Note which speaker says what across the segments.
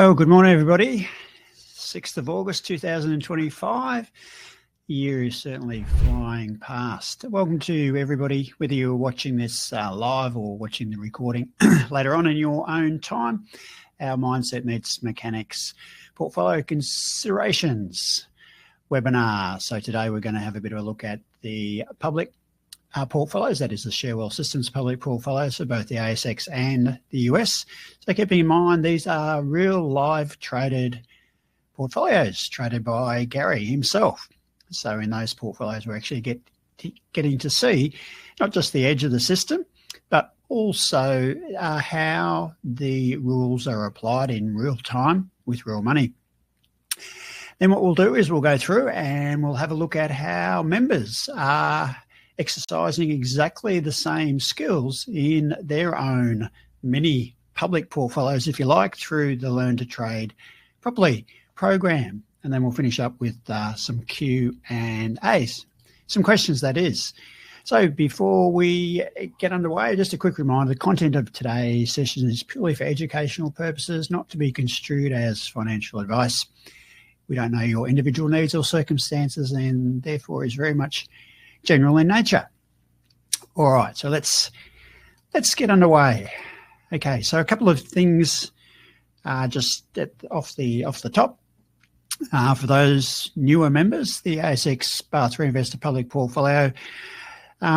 Speaker 1: Well, good morning, everybody. 6th of August 2025. The year is certainly flying past. Welcome to everybody, whether you're watching this live or watching the recording later on in your own time. Our Mindset Meets Mechanics Portfolio Considerations webinar. So today we're going to have a bit of a look at the public portfolios, that is the Sharewell Systems public portfolios for both the ASX and the US. So keeping in mind, these are real live traded portfolios traded by Gary himself. So in those portfolios, we're actually getting to see not just the edge of the system, but also how the rules are applied in real time with real money. Then what we'll do is we'll go through and we'll have a look at how members are exercising exactly the same skills in their own mini public portfolios, if you like, through the Learn to Trade Properly program. And then we'll finish up with some Q&As, some questions, that is. So before we get underway, just a quick reminder, the content of today's session is purely for educational purposes, not to be construed as financial advice. We don't know your individual needs or circumstances, and therefore is very much general in nature. All right, so let's get underway. Okay, so a couple of things just off the top. For those newer members, the ASX Bar 3 Investor Public Portfolio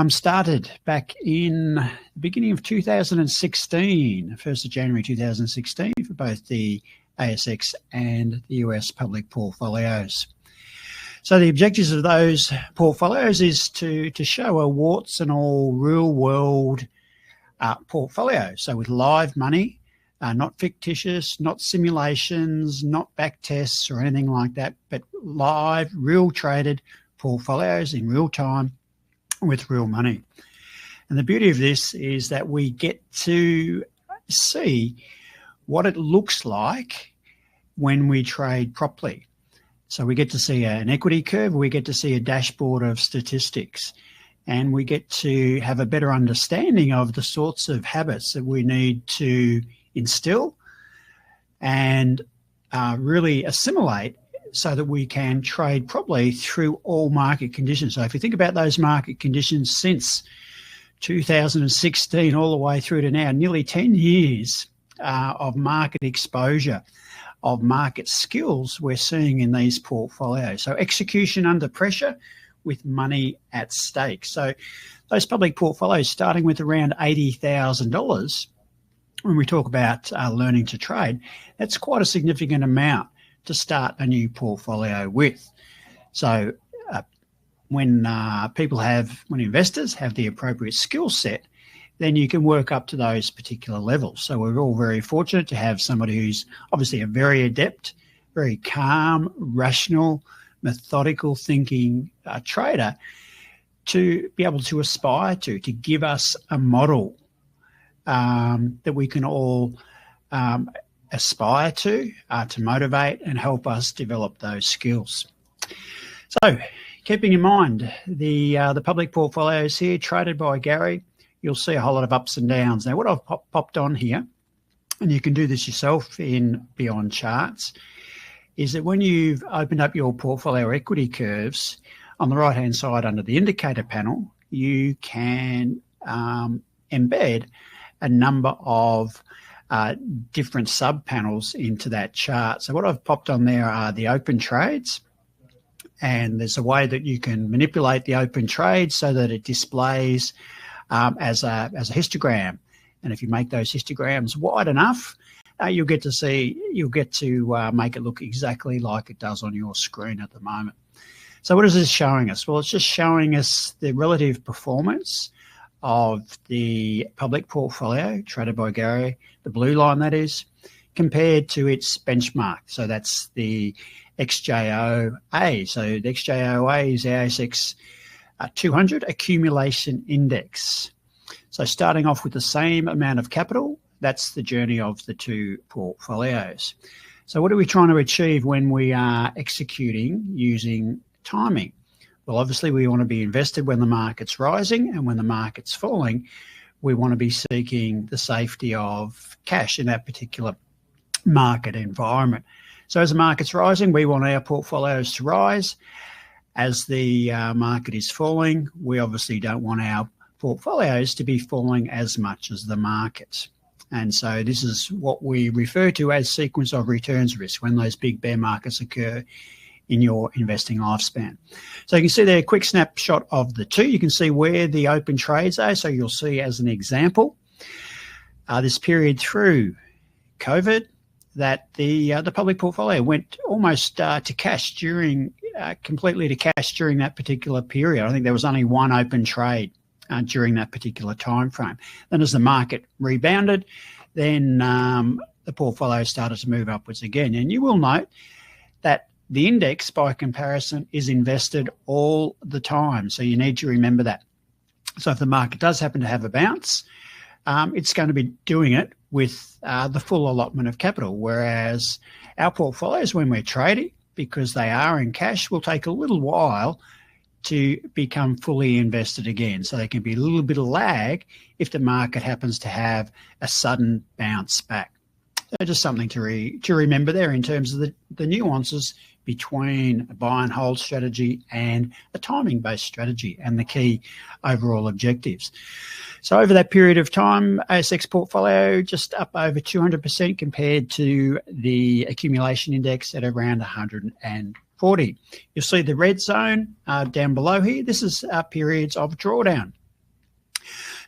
Speaker 1: started back in the beginning of 2016, 1st of January 2016, for both the ASX and the US public portfolios. So the objectives of those portfolios is to show a warts and all real world portfolio. So with live money, not fictitious, not simulations, not back tests or anything like that, but live, real traded portfolios in real time with real money. And the beauty of this is that we get to see what it looks like when we trade properly. So we get to see an equity curve, we get to see a dashboard of statistics, and we get to have a better understanding of the sorts of habits that we need to instill and really assimilate so that we can trade properly through all market conditions. So if you think about those market conditions since 2016 all the way through to now, nearly 10 years of market exposure, of market skills we're seeing in these portfolios. So execution under pressure with money at stake. So those public portfolios starting with around $80,000, when we talk about learning to trade, that's quite a significant amount to start a new portfolio with. So when investors have the appropriate skill set, then you can work up to those particular levels. So we're all very fortunate to have somebody who's obviously a very adept, very calm, rational, methodical thinking trader to be able to aspire to give us a model that we can all aspire to motivate and help us develop those skills. So keeping in mind the public portfolios here traded by Gary, you'll see a whole lot of ups and downs. Now, what I've popped on here, and you can do this yourself in Beyond Charts, is that when you've opened up your portfolio equity curves, on the right-hand side under the indicator panel, you can embed a number of different sub-panels into that chart. So what I've popped on there are the open trades, and there's a way that you can manipulate the open trade so that it displays as a histogram, and if you make those histograms wide enough, you'll get to make it look exactly like it does on your screen at the moment. So what is this showing us? Well, it's just showing us the relative performance of the public portfolio traded by Gary, the blue line that is, compared to its benchmark. So that's the XJOA. So the XJOA is the ASX 200 accumulation index. So starting off with the same amount of capital, that's the journey of the two portfolios. So what are we trying to achieve when we are executing using timing? Well, obviously we want to be invested when the market's rising, and when the market's falling, we want to be seeking the safety of cash in that particular market environment. So as the market's rising, we want our portfolios to rise. As the market is falling, we obviously don't want our portfolios to be falling as much as the market. And so this is what we refer to as sequence of returns risk when those big bear markets occur in your investing lifespan. So you can see there a quick snapshot of the two. You can see where the open trades are. So you'll see as an example, this period through COVID, that the public portfolio went almost to cash completely to cash during that particular period. I think there was only one open trade during that particular time frame. Then as the market rebounded, then the portfolio started to move upwards again. And you will note that the index, by comparison, is invested all the time. So you need to remember that. So if the market does happen to have a bounce, it's going to be doing it with the full allotment of capital, whereas our portfolios, when we're trading, because they are in cash, will take a little while to become fully invested again. So there can be a little bit of lag if the market happens to have a sudden bounce back. So just something to remember there in terms of the nuances between a buy and hold strategy and a timing-based strategy and the key overall objectives. So over that period of time, ASX portfolio just up over 200% compared to the accumulation index at around 140. You'll see the red zone down below here. This is periods of drawdown.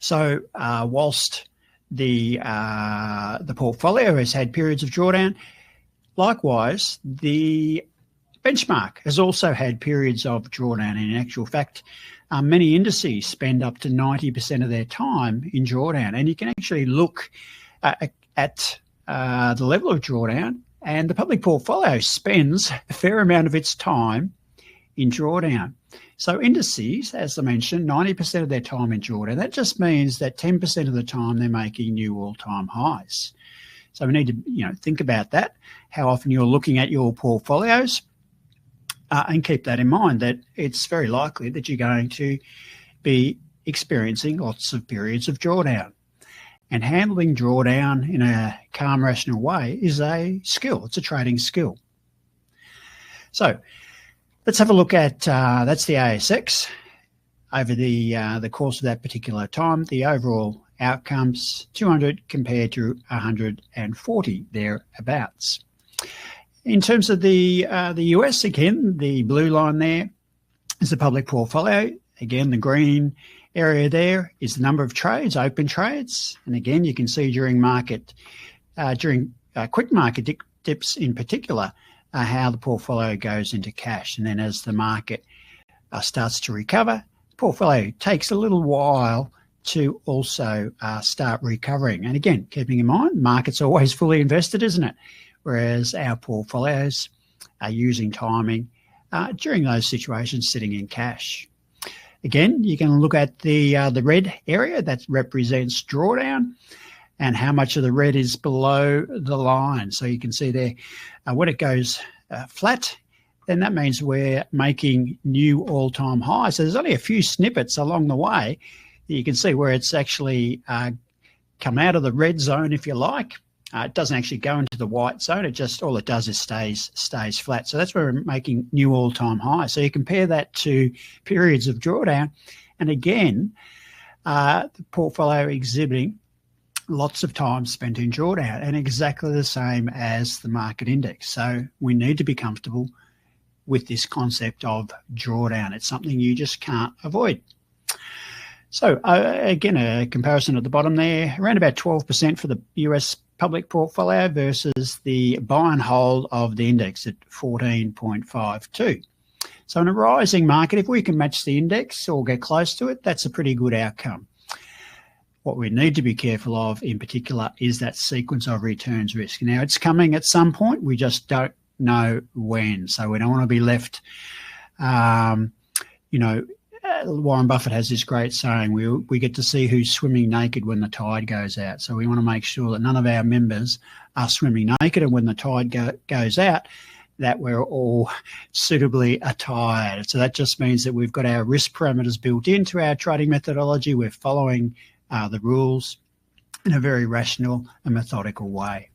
Speaker 1: So whilst the portfolio has had periods of drawdown, likewise, the benchmark has also had periods of drawdown. In actual fact, many indices spend up to 90% of their time in drawdown. And you can actually look at the level of drawdown, and the public portfolio spends a fair amount of its time in drawdown. So indices, as I mentioned, 90% of their time in drawdown. That just means that 10% of the time they're making new all-time highs. So we need to think about that, how often you're looking at your portfolios. And keep that in mind, that it's very likely that you're going to be experiencing lots of periods of drawdown. And handling drawdown in a calm, rational way is a skill. It's a trading skill. So let's have a look at, that's the ASX. Over the course of that particular time, the overall outcomes, 200 compared to 140 thereabouts. In terms of the US, again, the blue line there is the public portfolio. Again, the green area there is the number of trades, open trades. And again, you can see during quick market dips in particular, how the portfolio goes into cash. And then as the market starts to recover, the portfolio takes a little while to also start recovering. And again, keeping in mind, market's always fully invested, isn't it? Whereas our portfolios are using timing during those situations sitting in cash. Again, you can look at the red area that represents drawdown and how much of the red is below the line. So you can see there when it goes flat, then that means we're making new all-time highs. So there's only a few snippets along the way that you can see where it's actually come out of the red zone, if you like. It doesn't actually go into the white zone. It just, all it does is stays flat. So that's where we're making new all-time highs. So you compare that to periods of drawdown. And again, the portfolio exhibiting lots of time spent in drawdown and exactly the same as the market index. So we need to be comfortable with this concept of drawdown. It's something you just can't avoid. So again, a comparison at the bottom there, around about 12% for the US public portfolio versus the buy and hold of the index at 14.52. So in a rising market, if we can match the index or get close to it, that's a pretty good outcome. What we need to be careful of in particular is that sequence of returns risk. Now it's coming at some point, we just don't know when. So we don't want to be left, Warren Buffett has this great saying, we get to see who's swimming naked when the tide goes out. So we want to make sure that none of our members are swimming naked, and when the tide goes out, that we're all suitably attired. So that just means that we've got our risk parameters built into our trading methodology. We're following the rules in a very rational and methodical way.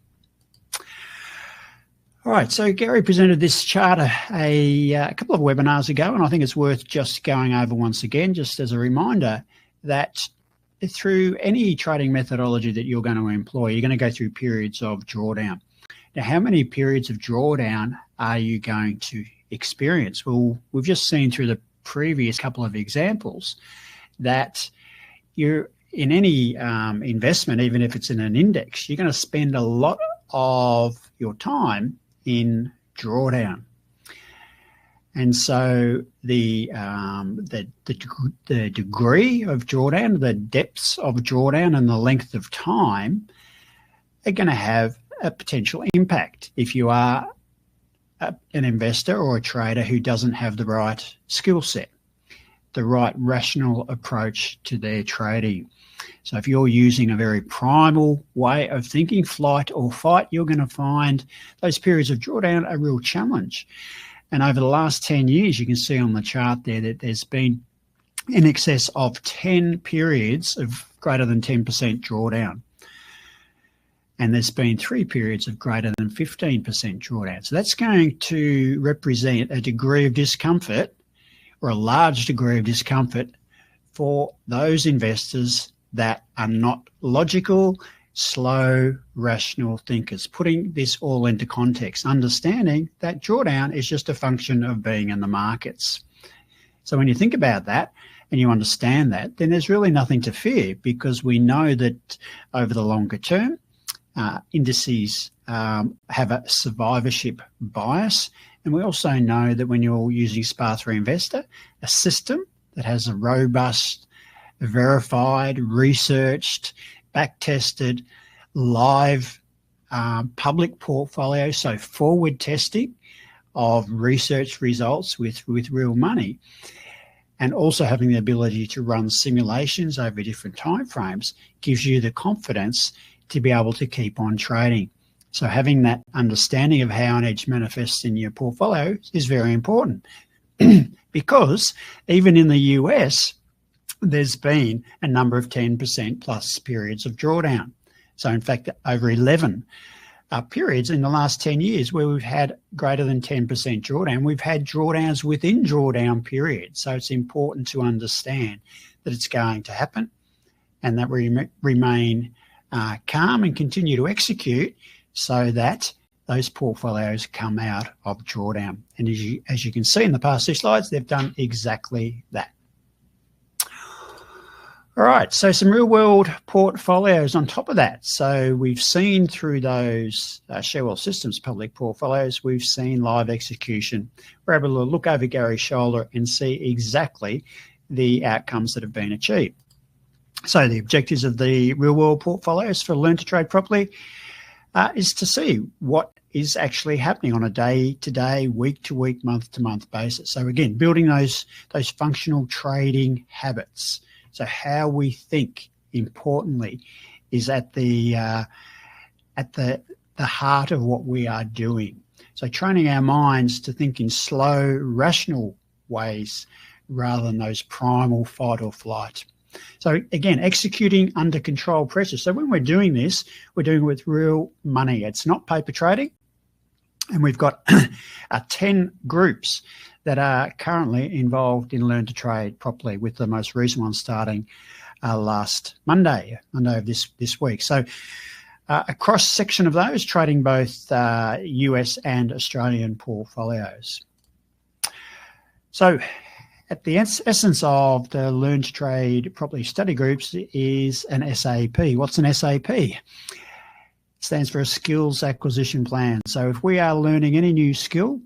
Speaker 1: All right, so Gary presented this chart a couple of webinars ago, and I think it's worth just going over once again, just as a reminder that through any trading methodology that you're going to employ, you're going to go through periods of drawdown. Now, how many periods of drawdown are you going to experience? Well, we've just seen through the previous couple of examples that you're in any investment, even if it's in an index, you're going to spend a lot of your time in drawdown. And so the degree of drawdown, the depths of drawdown, and the length of time are going to have a potential impact if you are an investor or a trader who doesn't have the right skill set, the right rational approach to their trading. So if you're using a very primal way of thinking, flight or fight, you're going to find those periods of drawdown a real challenge. And over the last 10 years, you can see on the chart there that there's been in excess of 10 periods of greater than 10% drawdown. And there's been 3 periods of greater than 15% drawdown. So that's going to represent a degree of discomfort, or a large degree of discomfort, for those investors that are not logical, slow, rational thinkers. Putting this all into context, understanding that drawdown is just a function of being in the markets. So when you think about that and you understand that, then there's really nothing to fear, because we know that over the longer term, indices have a survivorship bias. And we also know that when you're using SPA3 Investor, a system that has a robust, verified, researched, back-tested, live public portfolio, so forward testing of research results with real money, and also having the ability to run simulations over different timeframes, gives you the confidence to be able to keep on trading. So having that understanding of how an edge manifests in your portfolio is very important, because even in the US, there's been a number of 10% plus periods of drawdown. So in fact, over 11 periods in the last 10 years where we've had greater than 10% drawdown, we've had drawdowns within drawdown periods. So it's important to understand that it's going to happen, and that we remain calm and continue to execute so that those portfolios come out of drawdown. And as you can see in the past 2 slides, they've done exactly that. All right, so some real world portfolios on top of that. So we've seen through those Sharewell Systems public portfolios, we've seen live execution. We're able to look over Gary's shoulder and see exactly the outcomes that have been achieved. So the objectives of the real world portfolios for Learn to Trade Properly is to see what is actually happening on a day-to-day, week-to-week, month-to-month basis. So again, building those functional trading habits. So how we think, importantly, is at the heart of what we are doing. So training our minds to think in slow, rational ways rather than those primal fight or flight. So again, executing under control pressure. So when we're doing this, we're doing it with real money. It's not paper trading. And we've got 10 groups that are currently involved in Learn to Trade Properly, with the most recent one starting last Monday of this week. So a cross-section of those trading both US and Australian portfolios. So at the essence of the Learn to Trade Properly study groups is an SAP. What's an SAP? It stands for a Skills Acquisition Plan. So if we are learning any new skill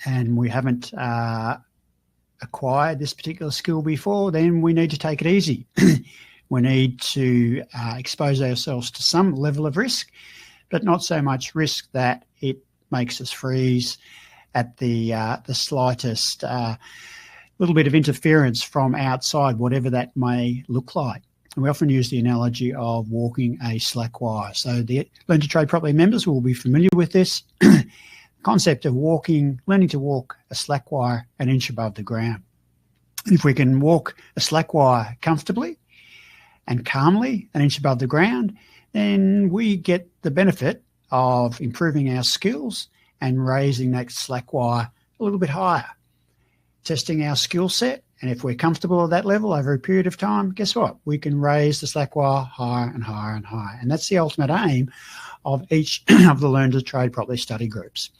Speaker 1: and we haven't acquired this particular skill before, then we need to take it easy. We need to expose ourselves to some level of risk, but not so much risk that it makes us freeze at the slightest little bit of interference from outside, whatever that may look like. And we often use the analogy of walking a slack wire. So the Learn to Trade Properly members will be familiar with this concept of learning to walk a slack wire an inch above the ground. If we can walk a slack wire comfortably and calmly an inch above the ground, then we get the benefit of improving our skills and raising that slack wire a little bit higher, testing our skill set. And if we're comfortable at that level over a period of time, guess what? We can raise the slack wire higher and higher and higher. And that's the ultimate aim of each of the Learn to Trade Properly study groups.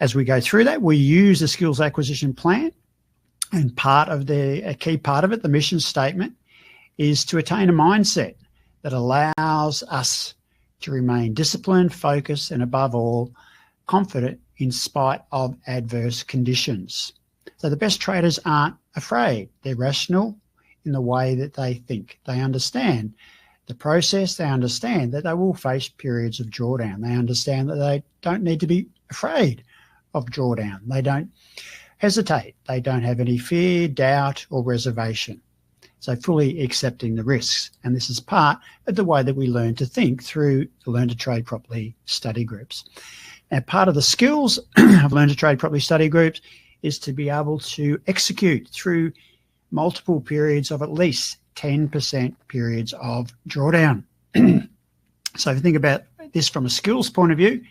Speaker 1: As we go through that, we use the skills acquisition plan. And a key part of it, the mission statement, is to attain a mindset that allows us to remain disciplined, focused, and above all, confident in spite of adverse conditions. So the best traders aren't afraid. They're rational in the way that they think. They understand the process. They understand that they will face periods of drawdown. They understand that they don't need to be afraid of drawdown. They don't hesitate. They don't have any fear, doubt, or reservation. So fully accepting the risks. And this is part of the way that we learn to think through the Learn to Trade Properly study groups. Now, part of the skills of Learn to Trade Properly study groups is to be able to execute through multiple periods of at least 10% periods of drawdown. So if you think about this from a skills point of view,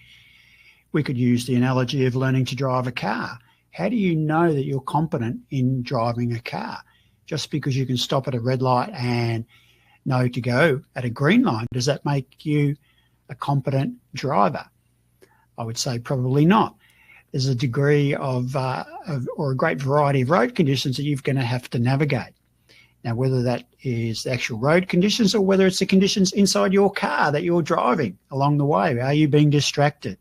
Speaker 1: we could use the analogy of learning to drive a car. How do you know that you're competent in driving a car? Just because you can stop at a red light and know to go at a green light, does that make you a competent driver? I would say probably not. There's a degree or a great variety of road conditions that you're going to have to navigate. Now, whether that is the actual road conditions or whether it's the conditions inside your car that you're driving along the way, are you being distracted?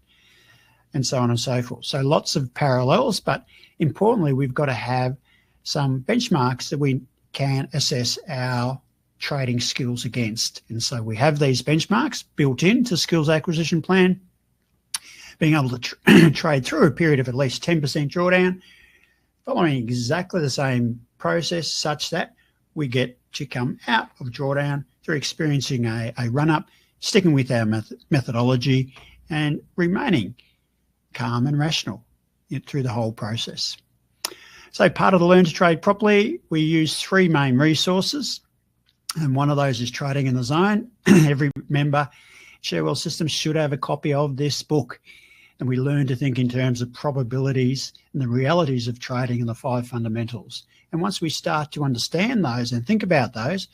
Speaker 1: And so on and so forth. So lots of parallels, but importantly, we've got to have some benchmarks that we can assess our trading skills against. And so we have these benchmarks built into skills acquisition plan, being able to trade through a period of at least 10% drawdown, following exactly the same process such that we get to come out of drawdown through experiencing a run-up, sticking with our methodology and remaining calm and rational through the whole process. So part of the Learn to Trade Properly, we use three main resources, and one of those is Trading in the Zone. Every member Sharewell Systems should have a copy of this book, and we learn to think in terms of probabilities and the realities of trading and the 5 fundamentals. And once we start to understand those and think about those,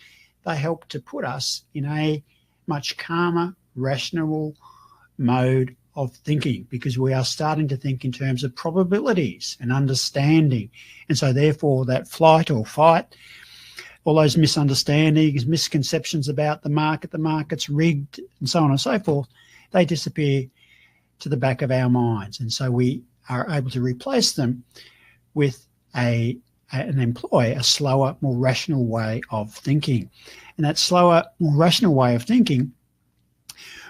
Speaker 1: they help to put us in a much calmer, rational mode of thinking, because we are starting to think in terms of probabilities and understanding. And so therefore that flight or fight, all those misunderstandings, misconceptions about the market's rigged, and so on and so forth, they disappear to the back of our minds. And so we are able to replace them with and employ a slower, more rational way of thinking. And that slower, more rational way of thinking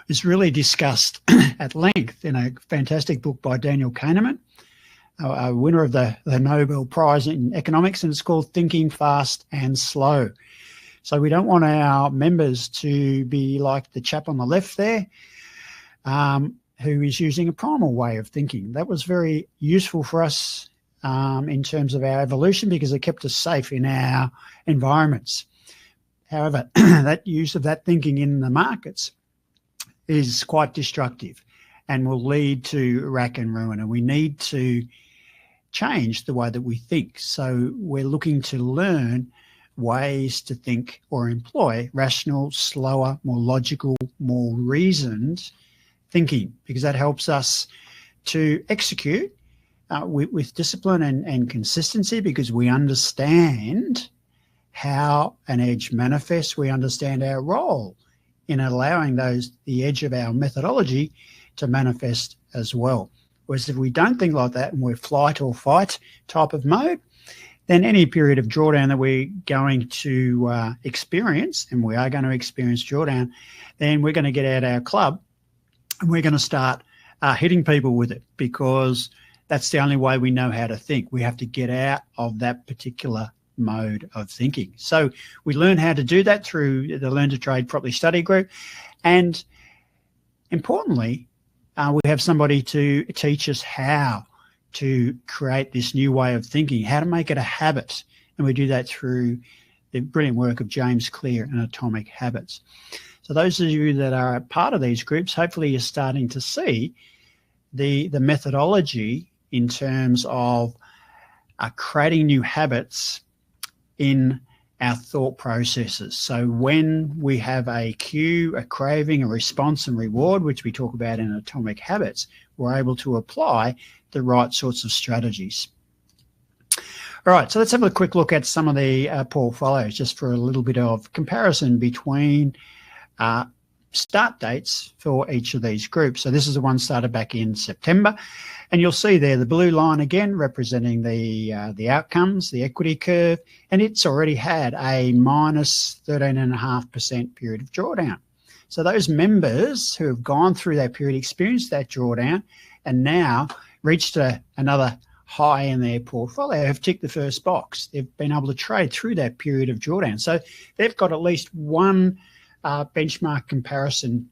Speaker 1: is really discussed at length in a fantastic book by Daniel Kahneman, a winner of the Nobel Prize in Economics, and it's called Thinking Fast and Slow. So we don't want our members to be like the chap on the left there, who is using a primal way of thinking. That was very useful for us in terms of our evolution, because it kept us safe in our environments. However, that use of that thinking in the markets is quite destructive and will lead to rack and ruin. And we need to change the way that we think. So we're looking to learn ways to think or employ rational, slower, more logical, more reasoned thinking, because that helps us to execute with discipline and consistency, because we understand how an edge manifests. We understand our role in allowing the edge of our methodology to manifest as well. Whereas if we don't think like that and we're flight or fight type of mode, then any period of drawdown that we're going to experience, and we are going to experience drawdown, then we're going to get out our club and we're going to start hitting people with it, because that's the only way we know how to think. We have to get out of that particular mode of thinking. So we learn how to do that through the Learn to Trade Properly study group. And importantly, we have somebody to teach us how to create this new way of thinking, how to make it a habit. And we do that through the brilliant work of James Clear and Atomic Habits. So those of you that are a part of these groups, hopefully you're starting to see the methodology in terms of creating new habits in our thought processes. So when we have a cue, a craving, a response and reward, which we talk about in Atomic Habits, we're able to apply the right sorts of strategies. All right, so let's have a quick look at some of the portfolios just for a little bit of comparison between start dates for each of these groups. So this is the one started back in September, and you'll see there the blue line again representing the outcomes, the equity curve, and it's already had a minus 13.5% period of drawdown. So those members who have gone through that period experienced that drawdown and now reached another high in their portfolio have ticked the first box. They've been able to trade through that period of drawdown. So they've got at least one benchmark comparison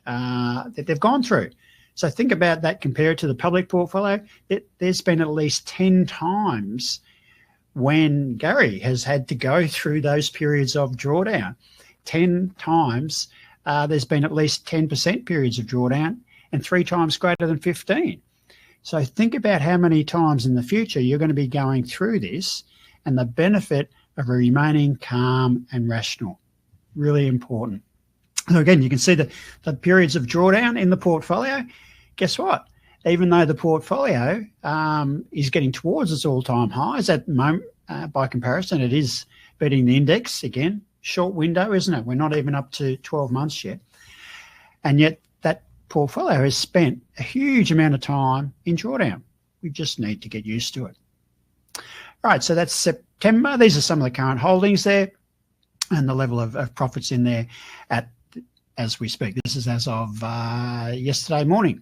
Speaker 1: that they've gone through. So think about that compared to the public portfolio. There's been at least 10 times when Gary has had to go through those periods of drawdown. 10 times there's been at least 10% periods of drawdown and 3 times greater than 15. So think about how many times in the future you're going to be going through this and the benefit of remaining calm and rational. Really important. So again, you can see the periods of drawdown in the portfolio. Guess what? Even though the portfolio is getting towards its all-time highs at the moment, by comparison, it is beating the index again. Short window, isn't it? We're not even up to 12 months yet. And yet that portfolio has spent a huge amount of time in drawdown. We just need to get used to it. All right, so that's September. These are some of the current holdings there and the level of profits in there as we speak. This is as of yesterday morning.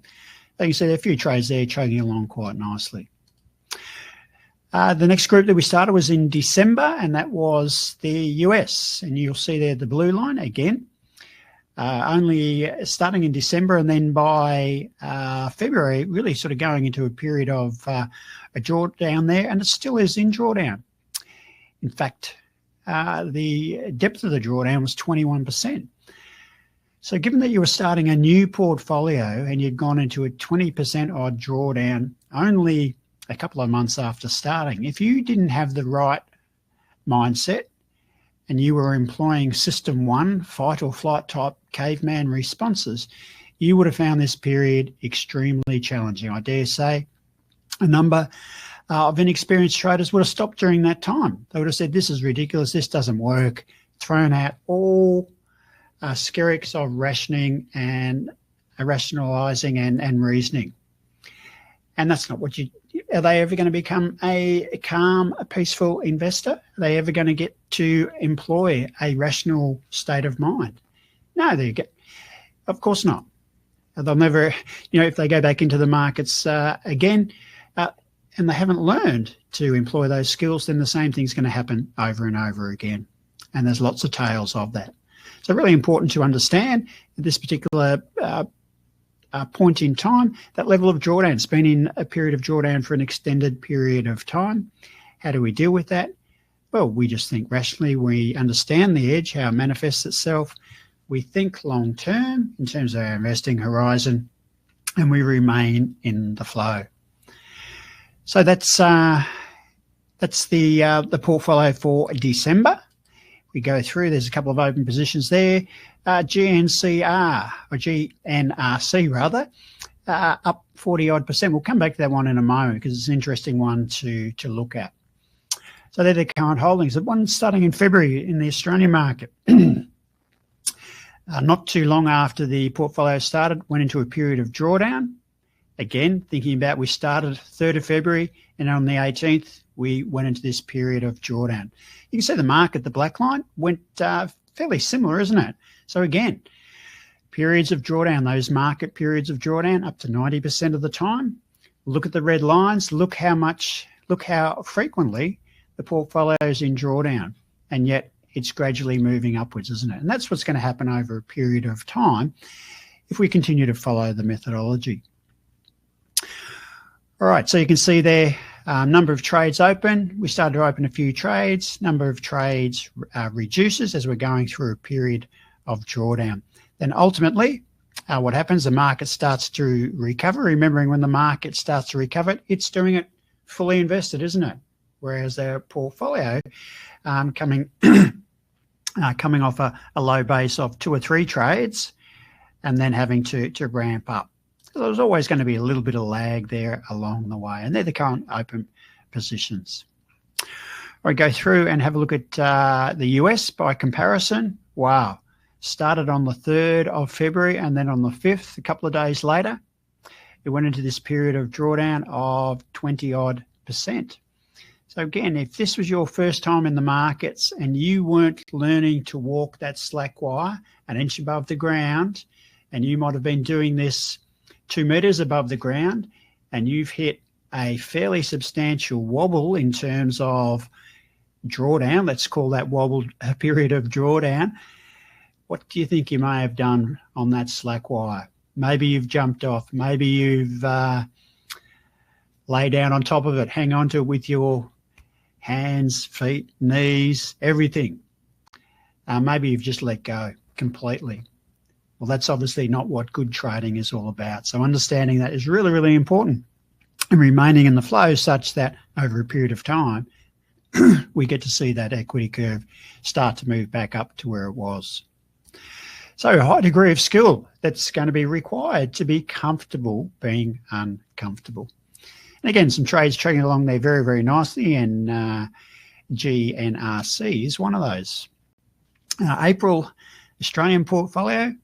Speaker 1: You can see there are a few trades there trading along quite nicely. The next group that we started was in December, and that was the US. And you'll see there the blue line again, only starting in December, and then by February, really sort of going into a period of a drawdown there, and it still is in drawdown. In fact, the depth of the drawdown was 21%. So given that you were starting a new portfolio and you'd gone into a 20% odd drawdown only a couple of months after starting, if you didn't have the right mindset and you were employing system 1, fight or flight type caveman responses, you would have found this period extremely challenging. I dare say a number of inexperienced traders would have stopped during that time. They would have said, this is ridiculous, this doesn't work, thrown out all skerricks of rationing and rationalizing and reasoning. And that's not what are they ever going to become a calm, peaceful investor? Are they ever going to get to employ a rational state of mind? No, of course not. They'll never, if they go back into the markets again, and they haven't learned to employ those skills, then the same thing's going to happen over and over again. And there's lots of tales of that. So really important to understand at this particular point in time, that level of drawdown. It's been in a period of drawdown for an extended period of time. How do we deal with that? Well, we just think rationally. We understand the edge, how it manifests itself. We think long term in terms of our investing horizon, and we remain in the flow. So that's the portfolio for December. We go through, there's a couple of open positions there. GNRC rather, up 40 odd percent. We'll come back to that one in a moment because it's an interesting one to look at. So they're the current holdings. The one starting in February in the Australian market. Not too long after the portfolio started, went into a period of drawdown. Again, thinking about we started 3rd of February and on the 18th, we went into this period of drawdown. You can see the market, the black line, went fairly similar, isn't it? So again, periods of drawdown, those market periods of drawdown up to 90% of the time. Look at the red lines, look how frequently the portfolio is in drawdown, and yet it's gradually moving upwards, isn't it? And that's what's going to happen over a period of time if we continue to follow the methodology. All right, so you can see there, number of trades open. We started to open a few trades. Number of trades reduces as we're going through a period of drawdown. then ultimately what happens, the market starts to recover. Remembering when the market starts to recover, it's doing it fully invested, isn't it? Whereas their portfolio coming off a low base of 2 or 3 trades and then having to ramp up. So there's always going to be a little bit of lag there along the way, and they're the current open positions. I go through and have a look at the US by comparison. Wow. Started on the 3rd of February and then on the 5th, a couple of days later, it went into this period of drawdown of 20-odd%. So again, if this was your first time in the markets and you weren't learning to walk that slack wire an inch above the ground, and you might have been doing this 2 meters above the ground, and you've hit a fairly substantial wobble in terms of drawdown, let's call that wobble a period of drawdown, what do you think you may have done on that slack wire? Maybe you've jumped off. Maybe you've lay down on top of it, hang on to it with your hands, feet, knees, everything. Maybe you've just let go completely. Well, that's obviously not what good trading is all about. So understanding that is really, really important, and remaining in the flow such that over a period of time, we get to see that equity curve start to move back up to where it was. So a high degree of skill that's going to be required to be comfortable being uncomfortable. And again, some trades trading along there very, very nicely, and GNRC is one of those. April Australian portfolio.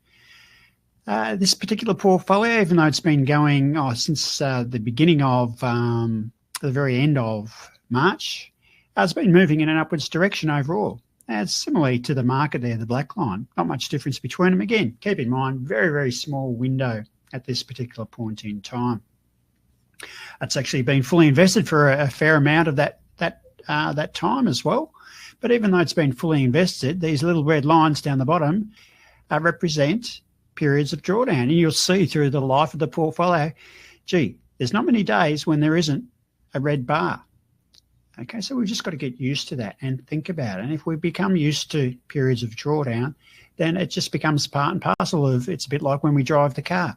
Speaker 1: This particular portfolio, even though it's been going since the beginning of the very end of March, it's been moving in an upwards direction overall. It's similarly to the market there, the black line. Not much difference between them. Again, keep in mind, very, very small window at this particular point in time. It's actually been fully invested for a fair amount of that time as well. But even though it's been fully invested, these little red lines down the bottom represent periods of drawdown. And you'll see through the life of the portfolio, gee, there's not many days when there isn't a red bar. Okay, so we've just got to get used to that and think about it. And if we become used to periods of drawdown, then it just becomes part and parcel of, it's a bit like when we drive the car.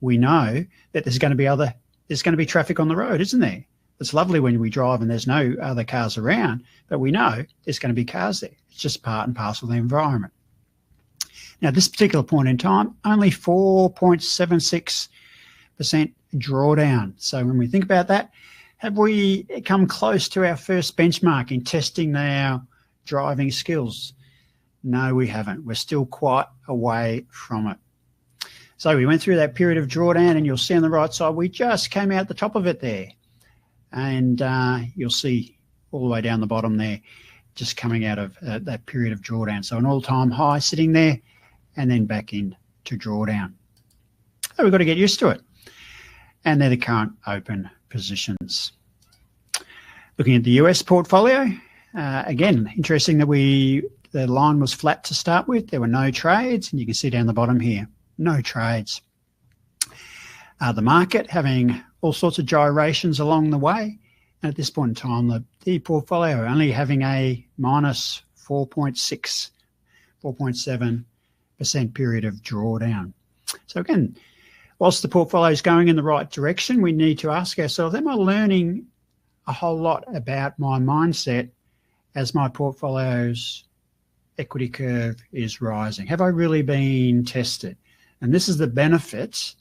Speaker 1: We know that there's going to be traffic on the road, isn't there? It's lovely when we drive and there's no other cars around, but we know there's going to be cars there. It's just part and parcel of the environment. Now, at this particular point in time, only 4.76% drawdown. So when we think about that, have we come close to our first benchmark in testing our driving skills? No, we haven't. We're still quite a way from it. So we went through that period of drawdown, and you'll see on the right side, we just came out the top of it there. And you'll see all the way down the bottom there, just coming out of that period of drawdown. So an all-time high sitting there, and then back into drawdown. So we've got to get used to it. And they're the current open positions. Looking at the US portfolio, again, interesting that the line was flat to start with. There were no trades, and you can see down the bottom here, no trades. The market having all sorts of gyrations along the way. And at this point in time, the portfolio only having a minus 4.7% period of drawdown. So again, whilst the portfolio is going in the right direction, we need to ask ourselves, am I learning a whole lot about my mindset as my portfolio's equity curve is rising? Have I really been tested? And this is the benefit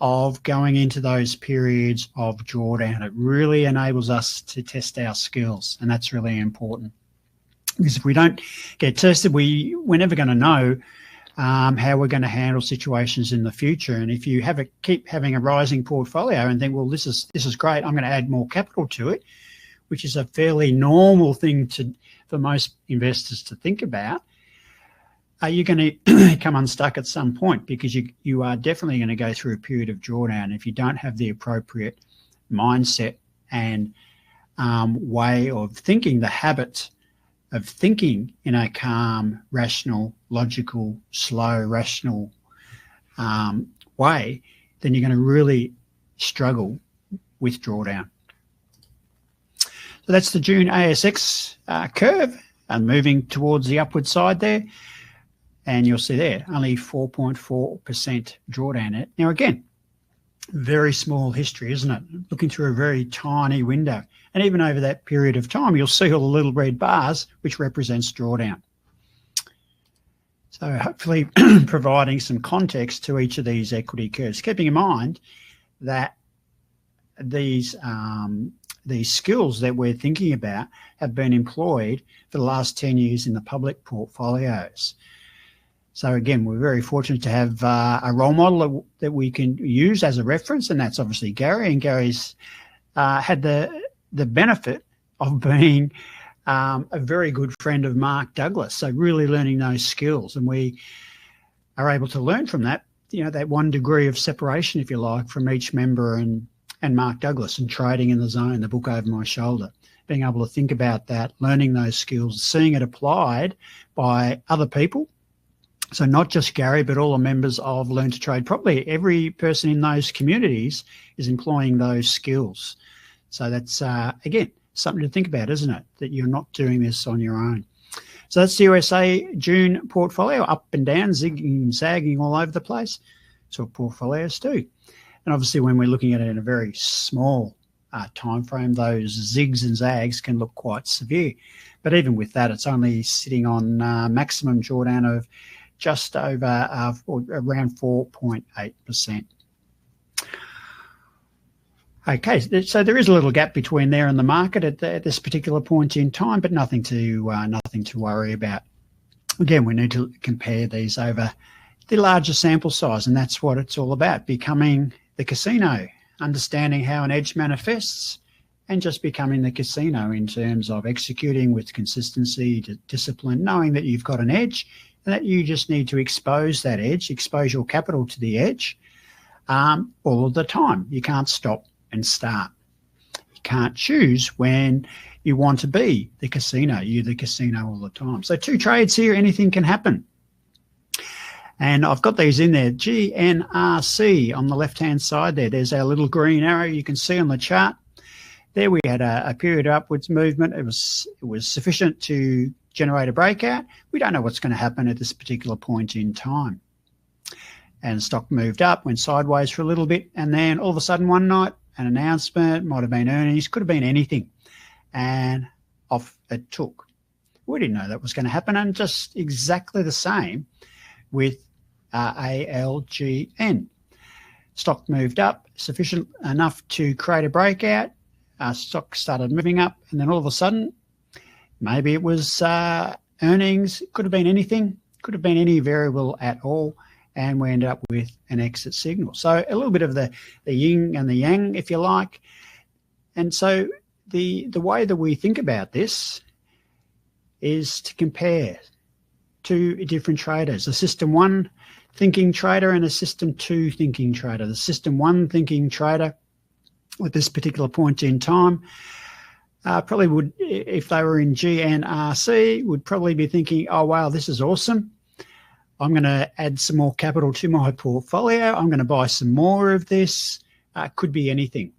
Speaker 1: of going into those periods of drawdown. It really enables us to test our skills, and that's really important. Because if we don't get tested, we're never going to know how we're going to handle situations in the future. And if you keep having a rising portfolio and think, well, this is great, I'm going to add more capital to it, which is a fairly normal thing for most investors to think about, you're going to come unstuck at some point, because you are definitely going to go through a period of drawdown if you don't have the appropriate mindset and way of thinking, the habit of thinking in a calm, rational, logical, slow, rational way, then you're going to really struggle with drawdown. So that's the June ASX curve, and moving towards the upward side there. And you'll see there, only 4.4% drawdown. Now, again, very small history, isn't it? Looking through a very tiny window. And even over that period of time, you'll see all the little red bars, which represents drawdown. So hopefully providing some context to each of these equity curves, keeping in mind that these skills that we're thinking about have been employed for the last 10 years in the public portfolios. So again, we're very fortunate to have a role model that we can use as a reference, and that's obviously Gary. And Gary's had the benefit of being a very good friend of Mark Douglas. So really learning those skills, and we are able to learn from that, that 1 degree of separation, if you like, from each member and Mark Douglas, and Trading in the Zone, the book over my shoulder, being able to think about that, learning those skills, seeing it applied by other people. So not just Gary, but all the members of Learn to Trade. Probably every person in those communities is employing those skills. So that's, again, something to think about, isn't it? That you're not doing this on your own. So that's the USA June portfolio, up and down, zigging and zagging all over the place. So portfolios do. And obviously when we're looking at it in a very small time frame, those zigs and zags can look quite severe. But even with that, it's only sitting on maximum drawdown of just over around 4.8%. Okay, so there is a little gap between there and the market at this particular point in time, but nothing to worry about. Again, we need to compare these over the larger sample size, and that's what it's all about, becoming the casino, understanding how an edge manifests, and just becoming the casino in terms of executing with consistency, discipline, knowing that you've got an edge, and that you just need to expose that edge, expose your capital to the edge all of the time. You can't stop and start. You can't choose when you want to be the casino. You're the casino all the time. So 2 trades here, anything can happen. And I've got these in there. GNRC on the left-hand side there. There's our little green arrow you can see on the chart. There we had a period of upwards movement. It was sufficient to generate a breakout. We don't know what's going to happen at this particular point in time. And stock moved up, went sideways for a little bit, and then all of a sudden one night, an announcement, might have been earnings, could have been anything, and off it took. We didn't know that was going to happen, and just exactly the same with ALGN. Stock moved up, sufficient enough to create a breakout. Stock started moving up, and then all of a sudden, maybe it was earnings, it could have been anything, could have been any variable at all, and we ended up with an exit signal. So a little bit of the yin and the yang, if you like. And so the way that we think about this is to compare 2 different traders, a system 1 thinking trader and a system 2 thinking trader. The system 1 thinking trader at this particular point in time probably would, if they were in GNRC, would probably be thinking, oh, wow, this is awesome. I'm going to add some more capital to my portfolio. I'm going to buy some more of this. Could be anything.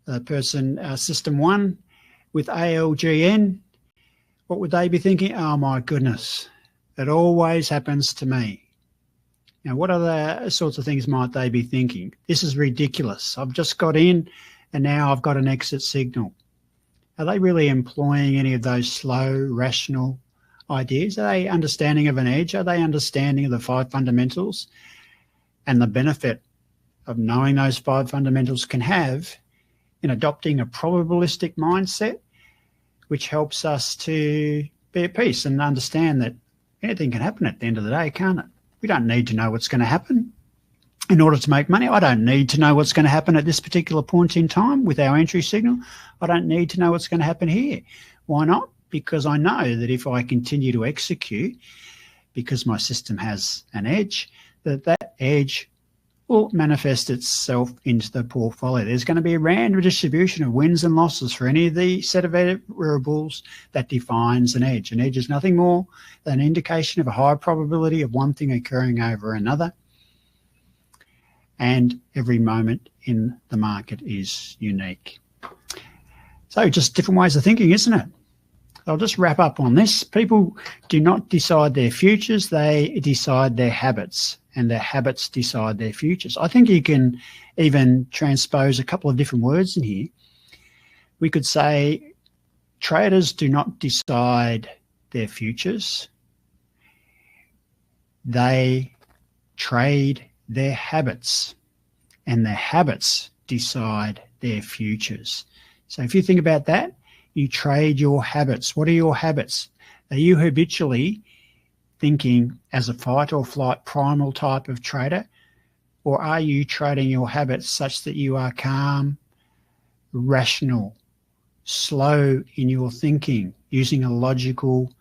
Speaker 1: The person, system 1 with ALGN, what would they be thinking? Oh, my goodness, it always happens to me. Now, what other sorts of things might they be thinking? This is ridiculous. I've just got in and now I've got an exit signal. Are they really employing any of those slow, rational ideas? Are they understanding of an edge? Are they understanding of the 5 fundamentals and the benefit of knowing those 5 fundamentals can have in adopting a probabilistic mindset, which helps us to be at peace and understand that anything can happen at the end of the day, can't it? We don't need to know what's going to happen in order to make money. I don't need to know what's going to happen at this particular point in time with our entry signal. I don't need to know what's going to happen here. Why not? Because I know that if I continue to execute, because my system has an edge, that edge will manifest itself into the portfolio. There's going to be a random distribution of wins and losses for any of the set of variables that defines an edge. An edge is nothing more than an indication of a high probability of one thing occurring over another. And every moment in the market is unique. So just different ways of thinking, isn't it? I'll just wrap up on this. People do not decide their futures, they decide their habits, and their habits decide their futures. I think you can even transpose a couple of different words in here. We could say traders do not decide their futures. They trade their habits, and their habits decide their futures. So if you think about that, you trade your habits. What are your habits? Are you habitually thinking as a fight or flight primal type of trader, or are you trading your habits such that you are calm, rational, slow in your thinking, using a logical,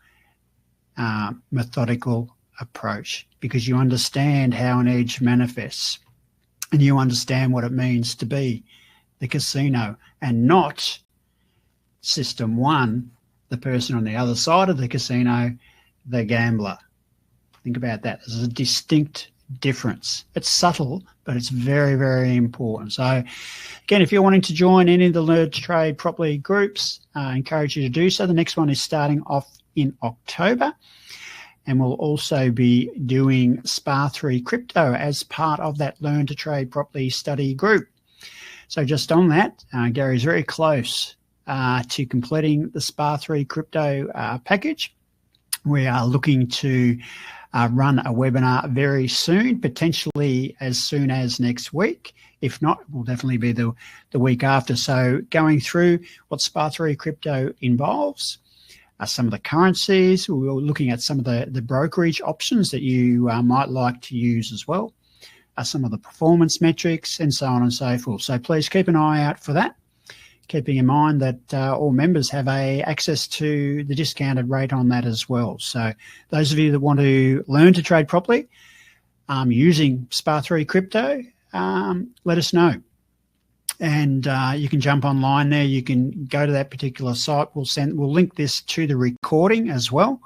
Speaker 1: methodical approach, because you understand how an edge manifests and you understand what it means to be the casino and not System 1, the person on the other side of the casino, the gambler. Think about that. There's a distinct difference. It's subtle, but it's very, very important. So again, if you're wanting to join any of the Learn to Trade Properly groups, I encourage you to do so. The next one is starting off in October, and we'll also be doing SPA3 crypto as part of that Learn to Trade Properly study group. So just on that, Gary's very close to completing the SPA3 crypto package. We are looking to run a webinar very soon, potentially as soon as next week. If not, it will definitely be the week after. So going through what SPA3 crypto involves, some of the currencies, we're looking at some of the brokerage options that you might like to use as well, some of the performance metrics, and so on and so forth. So please keep an eye out for that, keeping in mind that all members have access to the discounted rate on that as well. So those of you that want to learn to trade properly using SPA3 crypto, let us know. And you can jump online there. You can go to that particular site. We'll link this to the recording as well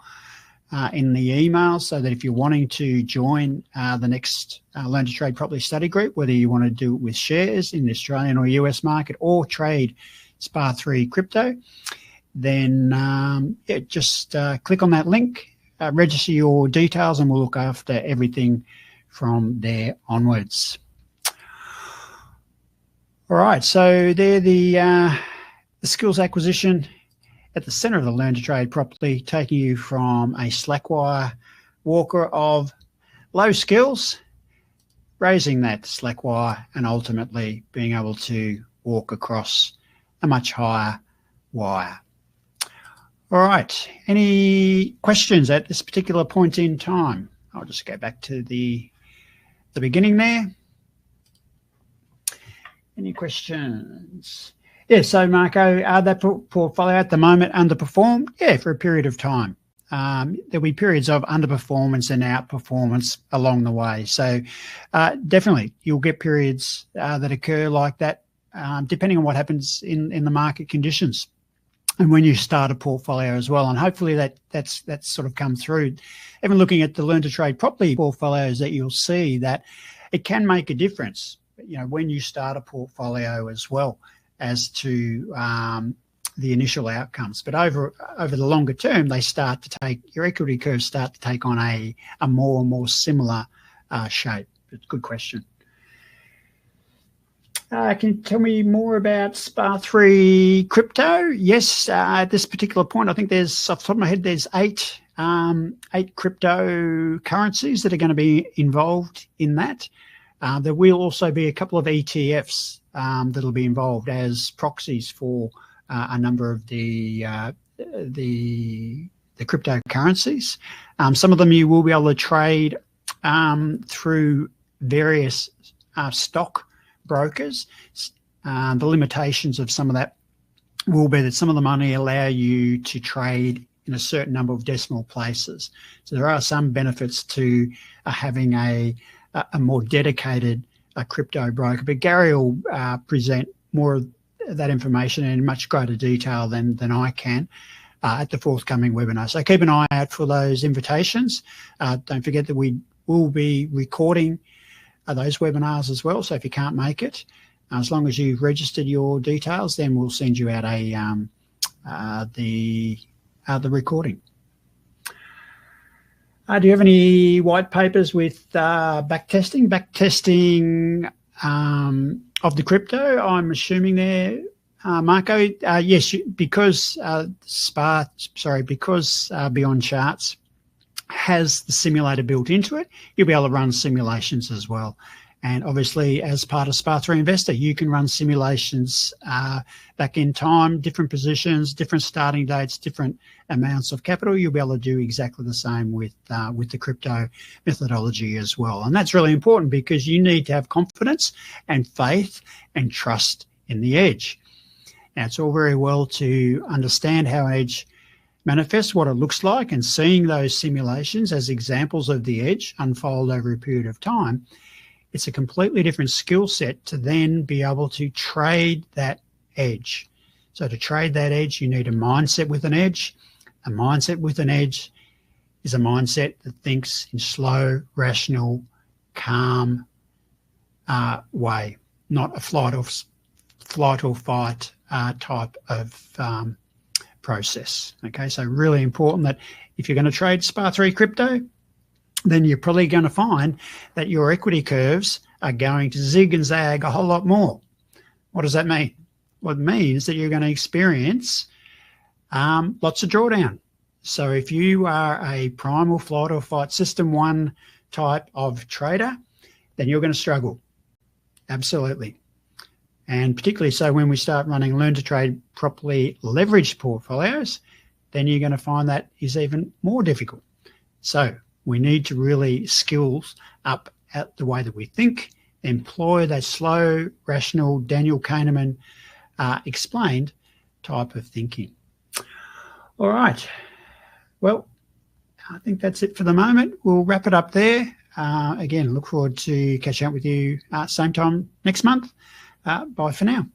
Speaker 1: in the email, so that if you're wanting to join the next Learn to Trade Properly study group, whether you want to do it with shares in the Australian or US market or trade SPA3 crypto, then just click on that link, register your details, and we'll look after everything from there onwards. All right, so they're the skills acquisition at the center of the Learn to Trade Properly, taking you from a slackwire walker of low skills, raising that slackwire, and ultimately being able to walk across a much higher wire. All right, any questions at this particular point in time? I'll just go back to the beginning there. Any questions? Yeah, so Marco, that portfolio at the moment underperformed? Yeah, for a period of time. There'll be periods of underperformance and outperformance along the way. So definitely you'll get periods that occur like that, depending on what happens in the market conditions and when you start a portfolio as well. And hopefully that's sort of come through. Even looking at the Learn to Trade Properly portfolios, that you'll see that it can make a difference, you know, when you start a portfolio as well as to the initial outcomes. But over the longer term, they start to take, your equity curves start to take on a more and more similar shape. But good question. Can you tell me more about SPA3 crypto? Yes, at this particular point, I think there's, off the top of my head, there's eight cryptocurrencies that are going to be involved in that. There will also be a couple of ETFs that'll be involved as proxies for a number of the cryptocurrencies. Some of them you will be able to trade through various stock brokers. The limitations of some of that will be that some of them only allow you to trade in a certain number of decimal places. So there are some benefits to having a more dedicated crypto broker, but Gary will present more of that information in much greater detail than I can at the forthcoming webinar. So keep an eye out for those invitations. Don't forget that we will be recording those webinars as well. So if you can't make it, as long as you've registered your details, then we'll send you out the the recording. Do you have any white papers with backtesting? Backtesting of the crypto, I'm assuming there, Marco. Yes, because Beyond Charts has the simulator built into it, you'll be able to run simulations as well. And obviously, as part of SPA3 Investor, you can run simulations back in time, different positions, different starting dates, different amounts of capital. You'll be able to do exactly the same with the crypto methodology as well. And that's really important because you need to have confidence and faith and trust in the edge. Now, it's all very well to understand how an edge manifests, what it looks like, and seeing those simulations as examples of the edge unfold over a period of time. It's a completely different skill set to then be able to trade that edge. So to trade that edge, you need a mindset with an edge. A mindset with an edge is a mindset that thinks in slow, rational, calm way, not a flight or fight type of process. Okay, so really important that if you're going to trade SPA3 crypto, then you're probably going to find that your equity curves are going to zig and zag a whole lot more. What does that mean? Well, it means that you're going to experience lots of drawdown. So if you are a primal flight or fight system one type of trader, then you're going to struggle. Absolutely. And particularly so when we start running learn to trade properly leveraged portfolios, then you're going to find that is even more difficult. So we need to really skills up at the way that we think, employ that slow, rational, Daniel Kahneman explained type of thinking. All right. Well, I think that's it for the moment. We'll wrap it up there. Again, look forward to catching up with you same time next month. Bye for now.